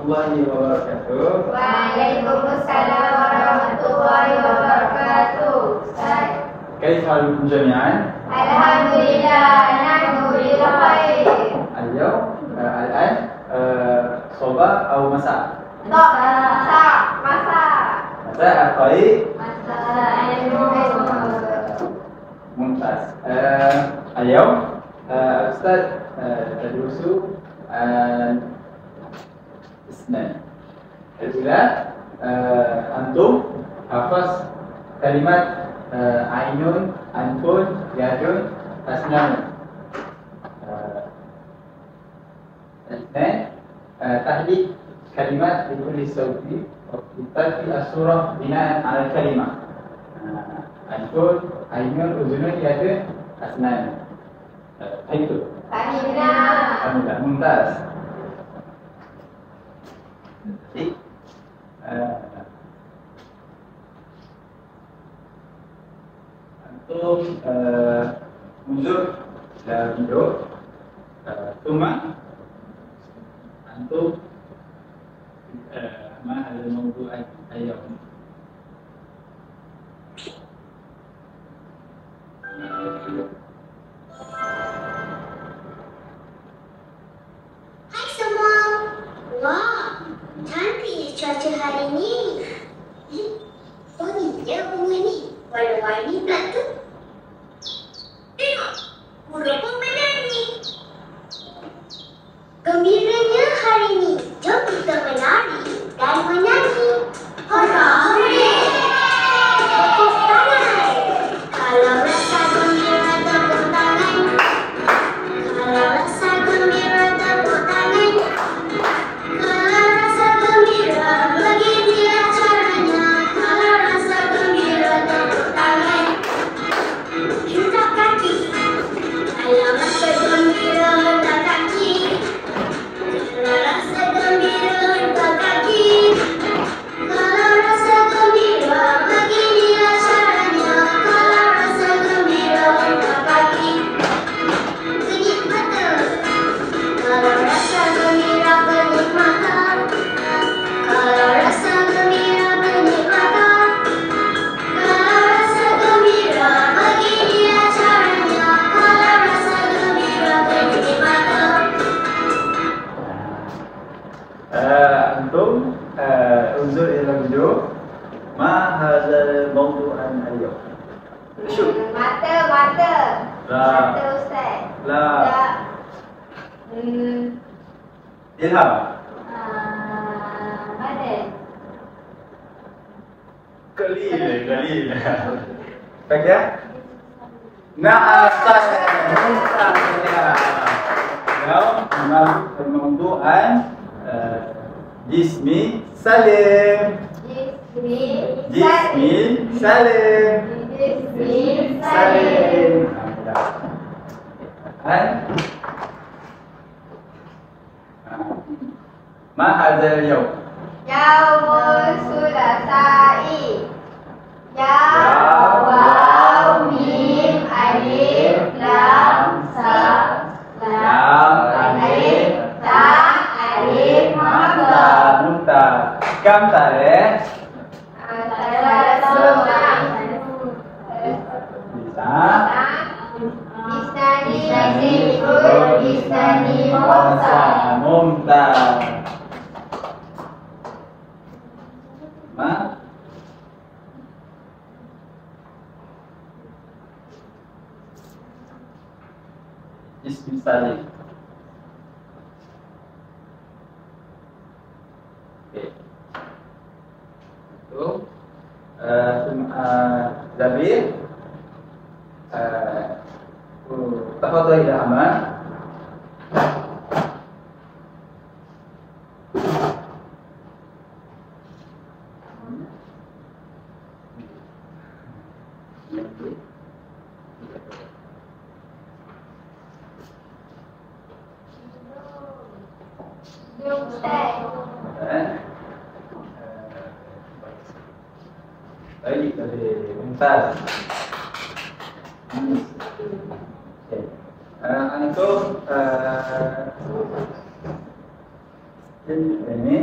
warahmatullahi wabarakatuh. Waalaikumsalam warahmatullahi wabarakatuh. Ustaz. كيف حالكم جميعا؟ الحمد لله نحن بخير. اليوم الآن صباح أو مساء؟ مساء. مساء الخير. مساء. ممتاز. اليوم أستاذ تدرس اثنين. الأولى أنتم حفظ كلمات عين، أنف، يد، أسنان. الاثنين تحديد كلمات لكل صوت وترتيب الصورة بناء على الكلمة. أنف، عين، أذن، يد، أسنان. itu. Fahimna. Mumtaz. Jadi, antum mundur dalam video, cuma antum ma ada mawdu' ayat. Wah, cantik cuaca hari ni. Wangi je bunga ni. Warna-warni pula tu. Tengok, burung pun menyanyi. Gembiranya hari ni. Jom kita menari dan menyanyi. Hurra, hurra! Tepuk tangan. Kalau rasa gembira tepuk tangan. Kalau rasa gembira tepuk tangan. Kalau rasa gembira beginilah caranya. Kalau rasa gembira tepuk tangan. Hentak kaki. Kalau rasa gembira hentak kaki. Kalau rasa gembira hentak kaki. Kalau rasa gembira beginilah caranya. Kalau rasa gembira hentak kaki. Kedip mata. Kalau rasa gembira kedip mata. Kalau rasa gembira kedip mata. Kalau rasa gembira beginilah caranya. Kalau rasa gembira kedip mata. أنتم انظر إلى الفيديو. ما هذا الموضوع اليوم؟ شوف. Mata. لا. Mata Ustaz. لا. إلهام. Badan. قليل. فاكر؟ نعم صحيح. اليوم الموضوع عن جسمي سليم. جسمي سليم. ما هذا اليوم؟ يوم الثلاثاء. يا واو ميم ألف لام لام ألف تاء ألف همزة. ممتاز. كم تاريخ؟ ممتاز. ما اسم سليم. Itu Zabir. تفضل إلى أمام. Baik, mumtaz. Antum ini.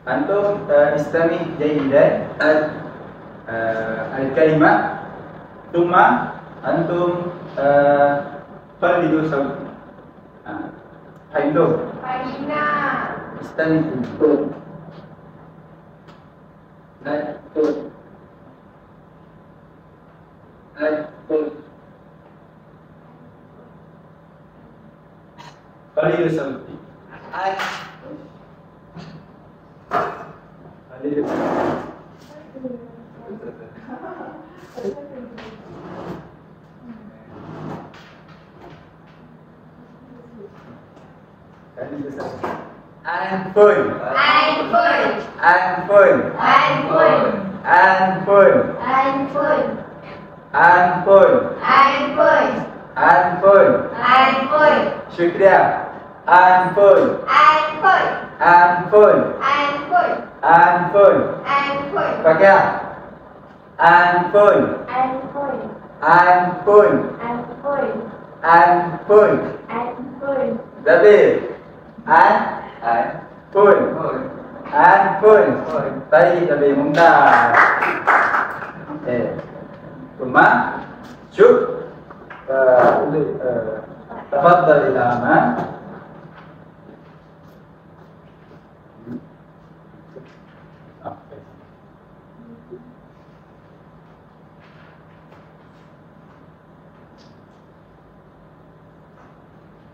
Antum istami jayidan al-kalimat thumma antum qalidu sawti. Haidum Farina. istami qalidu sawti. Qalidu Anfun. Anfun. Anfun. Anfun. Anfun. Anfun. Anfun. Anfun. Anfun. Anfun. Syukriya. Anfun. Anfun. Anfun. Anfun. Anfun. Anfun. Pakai. Anfun. Anfun. Anfun. Anfun. Anfun. Anfun. Zabir. Anfun. Anfun. Baik, lebih mumtaz. ثم شوف تفضل إلى أمام.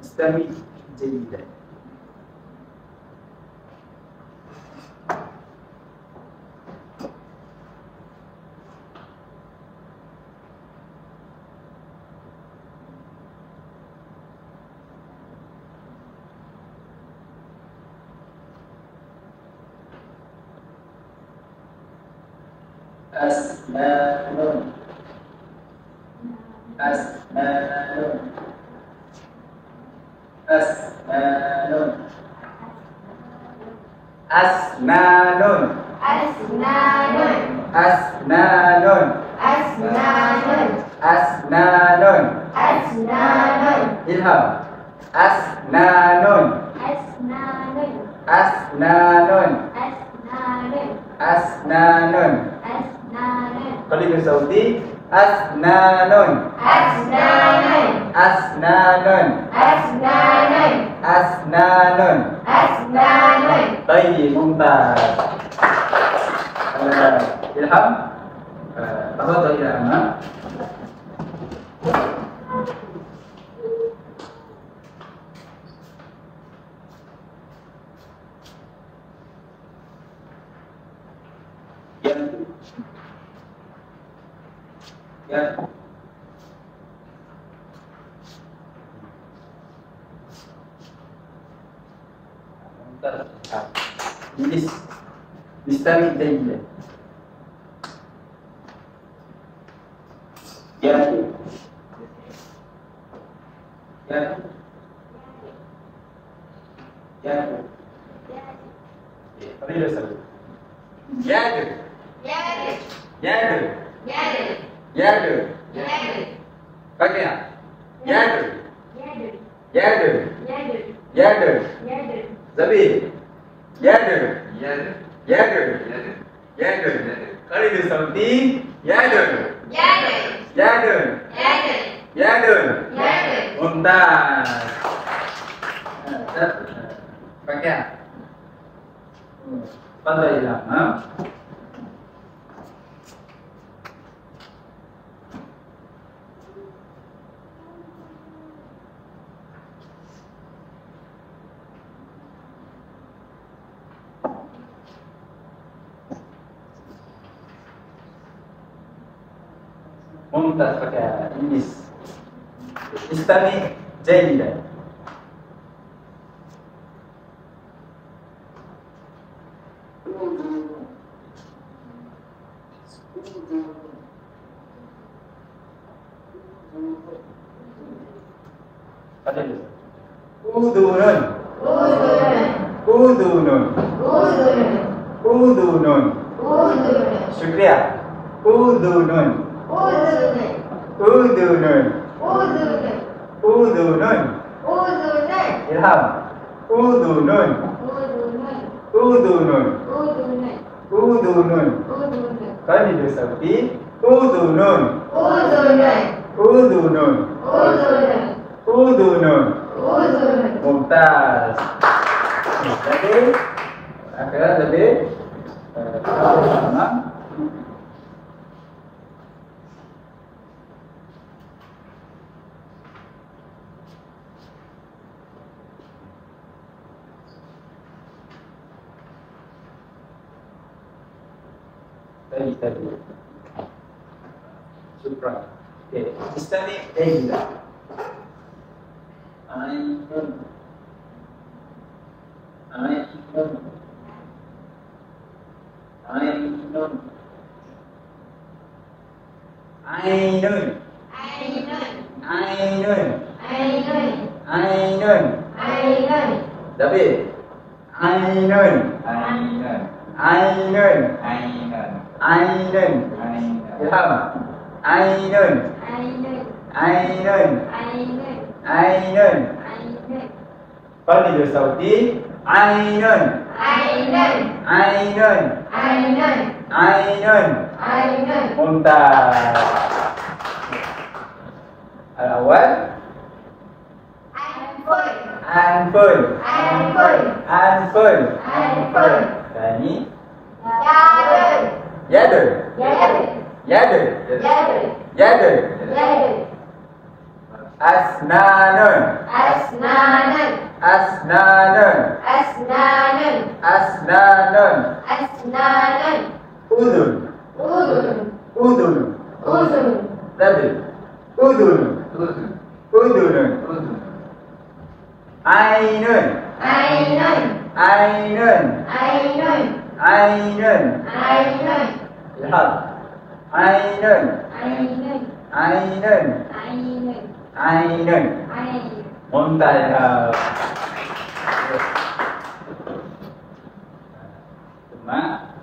استمع جيدا. أسنان أسنان أسنان أسنان أسنان. أسنان أسنان. أسنان أسنان. إلهام أسنان أسنان. أسنان أسنان. أسنان أسنان. قليل صوتي أسنان أسنان. أسنان أسنان. أسنان أسنان. طيب ممتاز. إلهام تفضل إلى أمام. Ya. Ini istami jayidan. Ya. Ya. Ya. Qalilan sawi. Yadu. Yadu. Yadu. Yadu. Yadu. Yadu. Pakai ya. Yadu. Yadu. Yadu. Yadu. Yadu. Yadu. Zabir. Yadu. Yadu. Yadu. Yadu. Yadu. Qalilan sauti. Yadu. Yadu. Yadu. Yadu. Yadu. Yadu. Mumtaz. Pakai ya. Pada ilham. ممتاز pakai Inggris. Istami jayidan. Pada dulu. Udunun. Udunun. Udunun. Udunun. Udunun. Udunun. Syukriya. Udunun. Udunun. Udunun. Udunun. Udunun. Udunun. Ilham. Udunun. Udunun. Udunun. Udunun. Udunun. Udunun. Kali dua sapi. Udunun. Udunun. Udunun. Udunun. Udunun. Udunun. Mumtaz. Jadi, akhirnya lebih sama. Tadi. Syukran. Okey, istani ejda. Ainun. Ainun. Ainun. Ainun. Ainun. Ainun. Ainun. Ainun. Ainun. David. Ainun. Ainun. Ainun. Ainun. Ainun. Ainun. Ilham. Ainun. Ainun. Ainun. Ainun. Ainun. Ainun. Kali dua sauti. Ainun. Ainun. Ainun. Ainun. Ainun. Ainun. Mumtaz. Al-awwal. Anful. Anful. Anful. Anful. Anful. Thani. Yadun. Yadun. Yadun. Yadun. Yadun. Yadun. Yadun. Asnanun. Asnanun. Asnanun. Asnanun. Asnanun. Asnanun. Udun. Udun. Udun. Udun. David. Udun. Udun. Udun. Udun. Ainun. Ainun. Ainun. Ainun. Ainun. Ainun. Ilham. Ainun. Ainun. Ainun. Ainun. Ainun. Ainun. Mumtaz. Cuma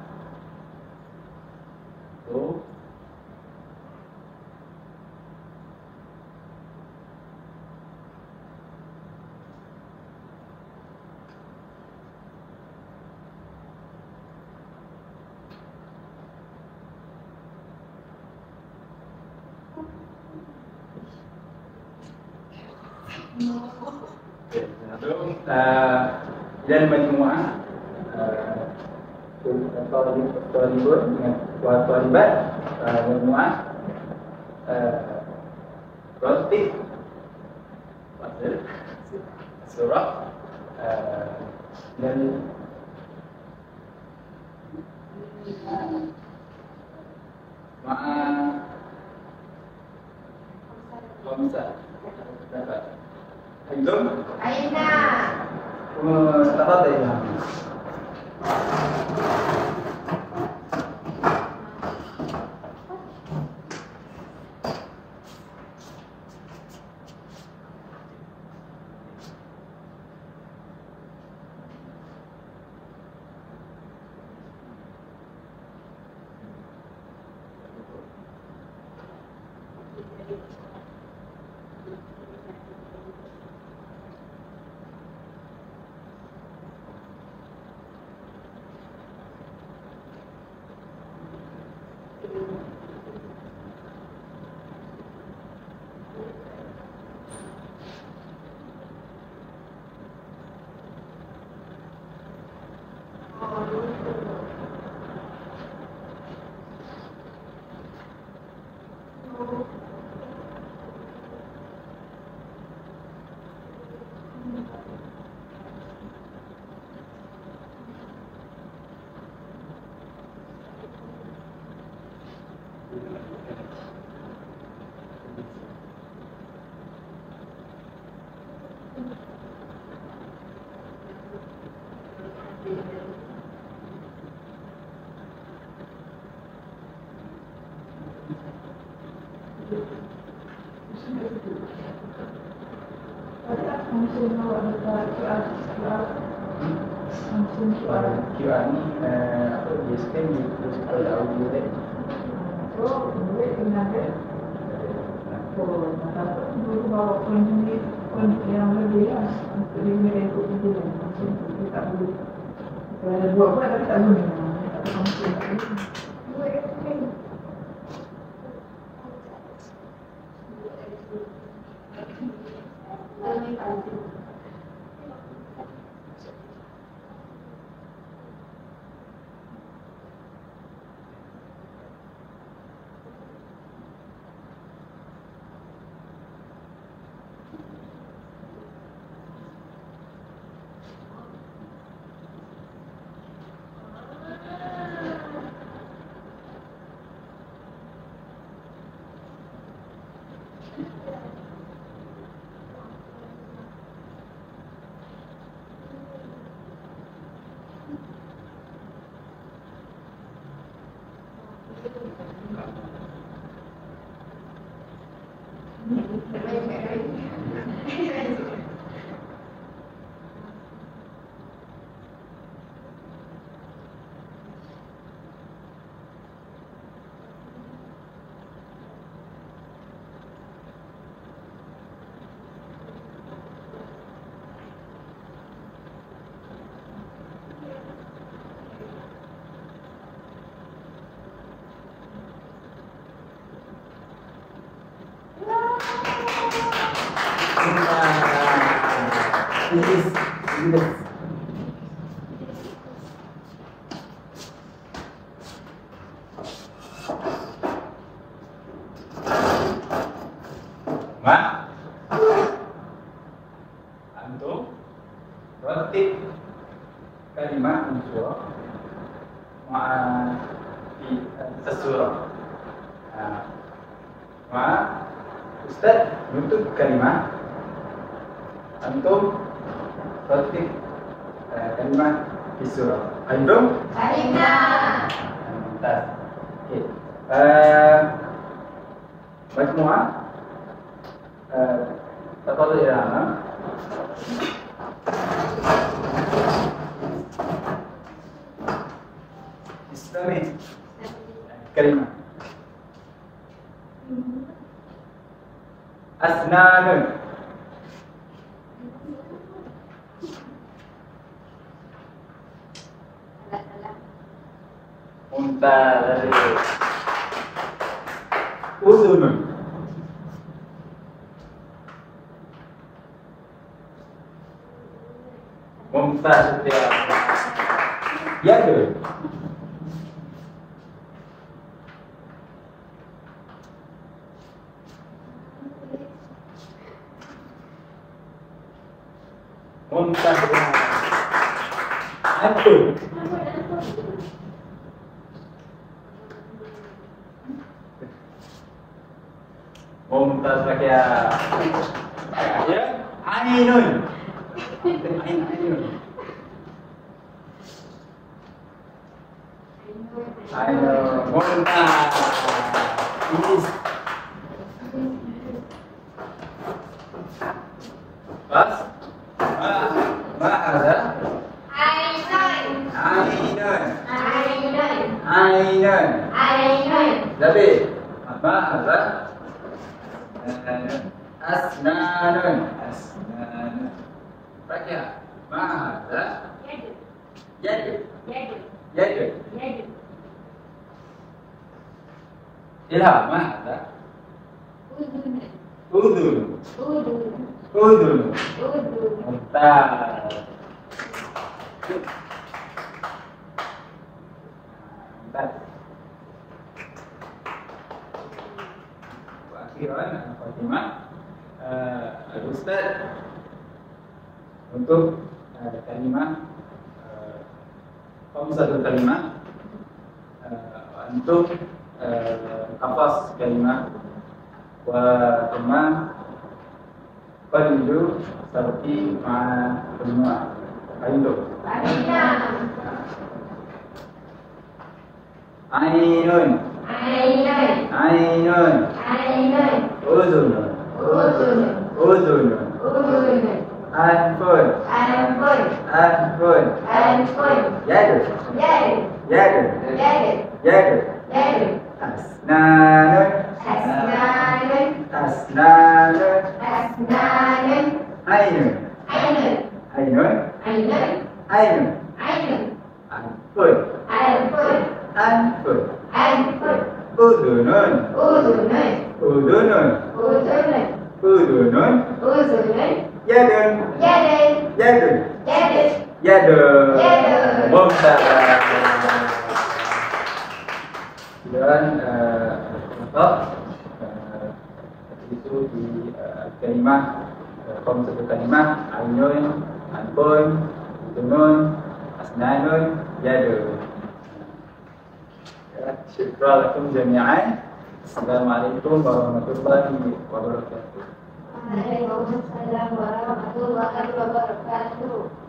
tu dan majmu'ah talibun dengan talibat majmu'ah ratib surah dan ma'a khamsah dapat Hidung Aina. تفضل يا QR ni apa dia scan dia terus kepada audio tadi. Mak, antum ratib kalimat unsur fi as-surah. Mak, Ustaz nutup kalimat, antum ratib kalimat fi surah. Antum? Alif-lam. Mumtaz. Okey. Majmu'ah تفضل إلى الأمام. استمع كلمة أسنان ممتاز. أذن ممتاز. يد ممتاز. أنتم ممتاز لك يا عين. Ayo, mantap. Pas? Ma ada? Ainun. Lebih. Ma ada? Asnanun. Baca. Ma ada? Yad. Ilham, ma ada? Udun. Mantap. Akhiran Fatimah, Ustaz untuk kalimat satu kalimat untuk kafas kalimat wa teman Pandu seperti semua. Ayo. Ainun. Uzun. Asnanun. Asnanun. Ainun. Ainun. Ainun. Ainun. Ainun. Ainun. Anfun. Anfun. Anfun. Anfun. Udunun. Udunun. Udunun. Udunun. Udunun. Udunun. Yadun. Yadun. Yadun. Yadun. Yadun. Yadun. Mumtaz. Dan itu di kalimah form satu kalimah ainun, anfun, udunun, asnanun, yadun. Syukran lakum jami'an. Assalamualaikum warahmatullahi wabarakatuh. Waalaikumsalam warahmatullahi wabarakatuh.